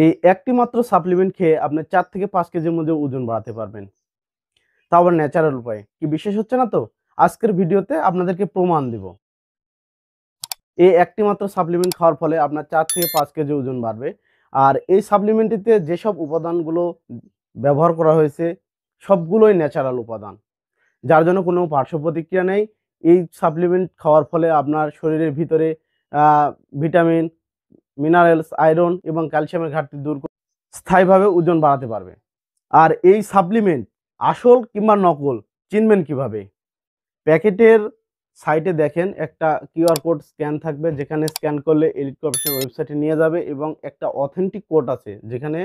এই একটি মাত্র সাপ্লিমেন্ট খেয়ে আপনি 4 থেকে 5 কেজির মধ্যে ওজন বাড়াতে পারবেন, তাও আবার ন্যাচারাল উপায়ে। কি বিশ্বাস হচ্ছে না তো? আজকের ভিডিওতে আপনাদেরকে প্রমাণ দিব। এই একটি মাত্র সাপ্লিমেন্ট খাওয়ার ফলে আপনার 4 থেকে 5 কেজি ওজন বাড়বে। আর এই সাপ্লিমেন্টটিতে যেসব উপাদানগুলো ব্যবহার করা হয়েছে সবগুলোই ন্যাচারাল উপাদান, যার জন্য কোনো পার্শ্ব প্রতিক্রিয়া নেই। এই সাপ্লিমেন্ট খাওয়ার ফলে আপনার শরীরের ভিতরে ভিটামিন, মিনারেলস, আয়রন এবং ক্যালসিয়ামের ঘাটতি দূর করে স্থায়ীভাবে ওজন বাড়াতে পারবে। আর এই সাপ্লিমেন্ট আসল কিংবা নকল চিনবেন কিভাবে? প্যাকেটের সাইডে দেখেন একটা কিউআর কোড স্ক্যান থাকবে, যেখানে স্ক্যান করলে এলিট কর্পোরেশন ওয়েবসাইটে নিয়ে যাবে এবং একটা অথেন্টিক কোড আছে, যেখানে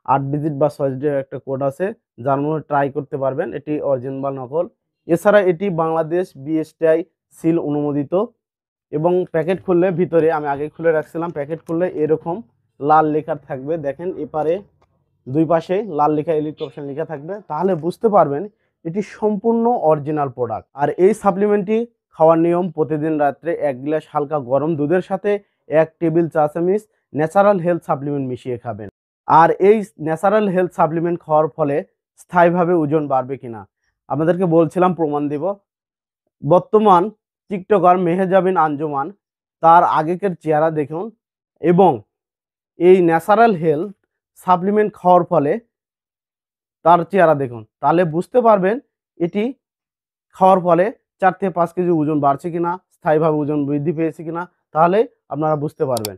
8 ডিজিট বা 6 ডিজিটের একটা কোড আছে, যার মধ্যে ট্রাই করতে পারবেন এটি অরিজিনাল বা নকল। এছাড়া এটি বাংলাদেশ বিএসটিআই সিল অনুমোদিত এবং প্যাকেট খুললে ভিতরে, আমি আগে খুলে রাখছিলাম, প্যাকেট খুললে এরকম লাল লেখা থাকবে, দেখেন এপারে দুই পাশে লাল লেখা এলিট কর্পোরেশন লেখা থাকবে, তাহলে বুঝতে পারবেন এটি সম্পূর্ণ অরিজিনাল প্রোডাক্ট। আর এই সাপ্লিমেন্টটি খাওয়ার নিয়ম: প্রতিদিন রাত্রে 1 গ্লাস হালকা গরম দুধের সাথে 1 টেবিল চা চামচ ন্যাচারাল হেলথ সাপ্লিমেন্ট মিশিয়ে খাবেন। আর এই ন্যাচারাল হেলথ সাপ্লিমেন্ট খাওয়ার ফলে স্থায়ীভাবে ওজন বাড়বে কিনা আপনাদেরকে বলছিলাম, প্রমাণ দিব। বর্তমান টিকটকার মেহেজাবিন আঞ্জুমান, তার আগেকার চেহারা দেখুন এবং এই ন্যাচারাল হেলথ সাপ্লিমেন্ট খাওয়ার ফলে তার চেহারা দেখুন, তাহলে বুঝতে পারবেন এটি খাওয়ার ফলে 4 থেকে 5 কেজি ওজন বাড়ছে কিনা, স্থায়ীভাবে ওজন বৃদ্ধি পেয়েছে কিনা, তাহলে আপনারা বুঝতে পারবেন।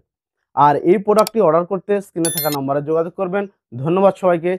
আর এই প্রোডাক্টটি অর্ডার করতে স্ক্রিনে থাকা নম্বরে যোগাযোগ করবেন। ধন্যবাদ সবাইকে।